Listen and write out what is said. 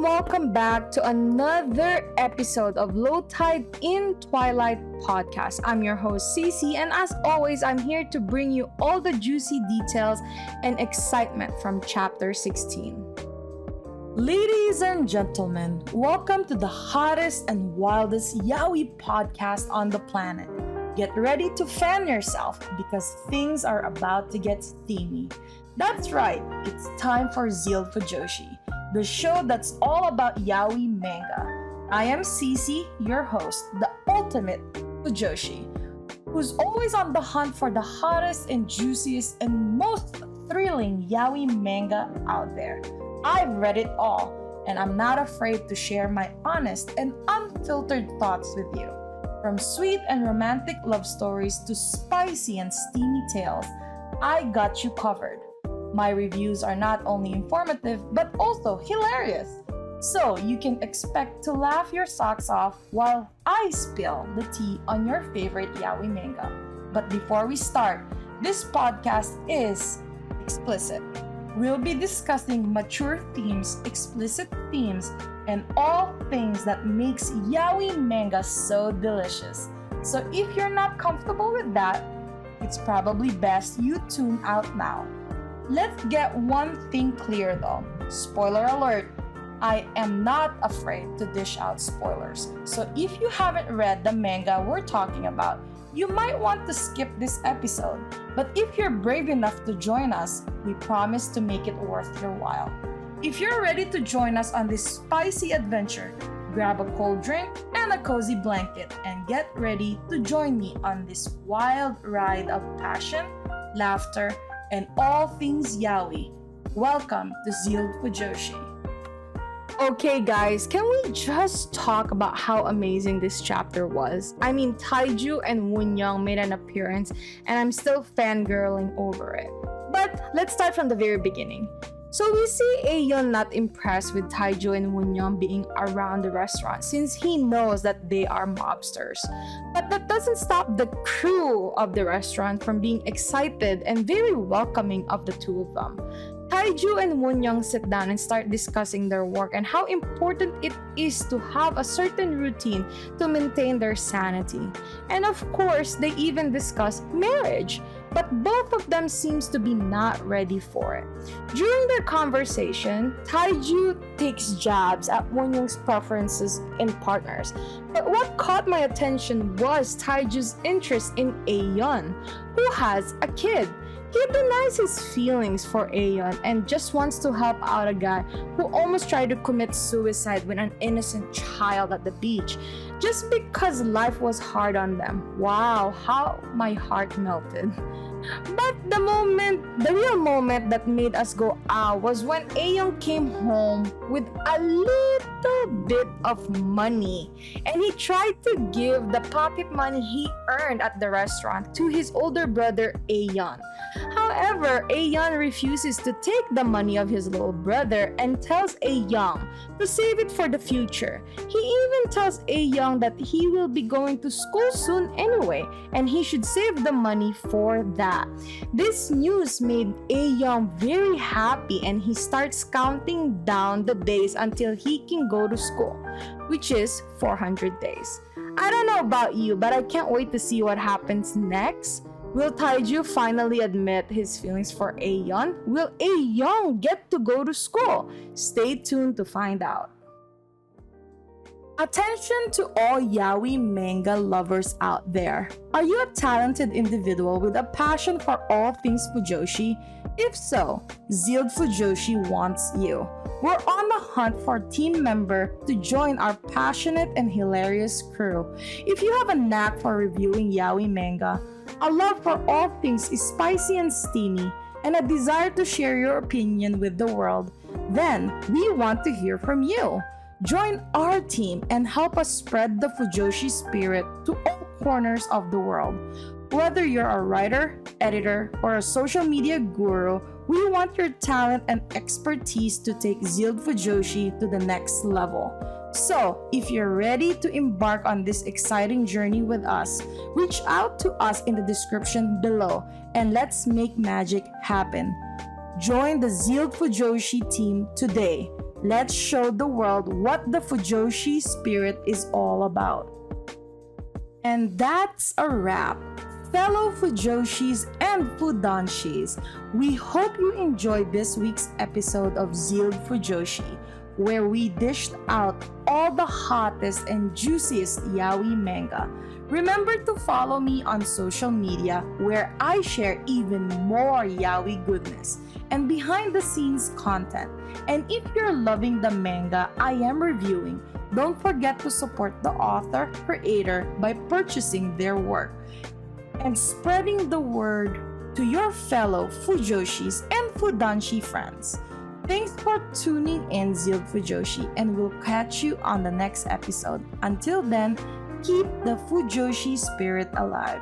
welcome back to another episode of Low Tide in Twilight podcast. I'm your host CeeCee, and as always, I'm here to bring you all the juicy details and excitement from chapter 16. Ladies and gentlemen, welcome to the hottest and wildest yaoi podcast on the planet. Get ready to fan yourself because things are about to get steamy. That's right, it's time for ZEALED FUJOSHI, the show that's all about yaoi manga. I am CeeCee, your host, the ultimate Fujoshi, who's always on the hunt for the hottest and juiciest and most thrilling yaoi manga out there. I've read it all, and I'm not afraid to share my honest and unfiltered thoughts with you. From sweet and romantic love stories to spicy and steamy tales, I got you covered. My reviews are not only informative but also hilarious, so you can expect to laugh your socks off while I spill the tea on your favorite yaoi manga. But before we start, this podcast is explicit. We'll be discussing mature themes, explicit themes, and all things that makes yaoi manga so delicious. So if you're not comfortable with that, it's probably best you tune out now. Let's get one thing clear though. Spoiler alert, I am not afraid to dish out spoilers. So if you haven't read the manga we're talking about, you might want to skip this episode. But if you're brave enough to join us, we promise to make it worth your while. If you're ready to join us on this spicy adventure, grab a cold drink and a cozy blanket and get ready to join me on this wild ride of passion, laughter, and all things yaoi. Welcome to ZEALED FUJOSHI. Okay guys, can we just talk about how amazing this chapter was? I mean, Taiju and Wooyoung made an appearance and I'm still fangirling over it. But let's start from the very beginning. So we see Euihyun not impressed with Taiju and Wooyoung being around the restaurant since he knows that they are mobsters. But that doesn't stop the crew of the restaurant from being excited and very welcoming of the two of them. Taiju and Wooyoung sit down and start discussing their work and how important it is to have a certain routine to maintain their sanity. And of course, they even discuss marriage. But both of them seems to be not ready for it. During their conversation, Taiju takes jabs at Wooyoung's preferences in partners. But what caught my attention was Taiju's interest in Euihyun, who has a kid. He denies his feelings for Euihyun and just wants to help out a guy who almost tried to commit suicide with an innocent child at the beach just because life was hard on them. Wow, how my heart melted. But the real moment that made us go ah was when Euihyun came home with a little bit of money and he tried to give the pocket money he earned at the restaurant to his older brother Euihyun. However, Euihyun refuses to take the money of his little brother and tells Euihyun to save it for the future. He even tells Euihyun that he will be going to school soon anyway and he should save the money for that. This news made Euihyun very happy and he starts counting down the days until he can go to school, which is 400 days. I don't know about you, but I can't wait to see what happens next. Will Taiju finally admit his feelings for Euihyun? Will Euihyun get to go to school? Stay tuned to find out. Attention to all yaoi manga lovers out there. Are you a talented individual with a passion for all things Fujoshi? If so, ZEALED FUJOSHI wants you. We're on the hunt for a team member to join our passionate and hilarious crew. If you have a knack for reviewing yaoi manga, a love for all things is spicy and steamy, and a desire to share your opinion with the world, then we want to hear from you. Join our team and help us spread the Fujoshi spirit to all corners of the world. Whether you're a writer, editor, or a social media guru, we want your talent and expertise to take ZEALED FUJOSHI to the next level. So, if you're ready to embark on this exciting journey with us, reach out to us in the description below and let's make magic happen. Join the ZEALED FUJOSHI team today. Let's show the world what the Fujoshi spirit is all about. And that's a wrap. Fellow Fujoshis and Fudanshis, we hope you enjoyed this week's episode of ZEALED FUJOSHI, where we dished out all the hottest and juiciest yaoi manga. Remember to follow me on social media where I share even more yaoi goodness and behind the scenes content. And if you're loving the manga I am reviewing, don't forget to support the author, creator by purchasing their work and spreading the word to your fellow Fujoshis and Fudanshi friends. Thanks for tuning in, ZEALED Fujoshi, and we'll catch you on the next episode. Until then, keep the Fujoshi spirit alive.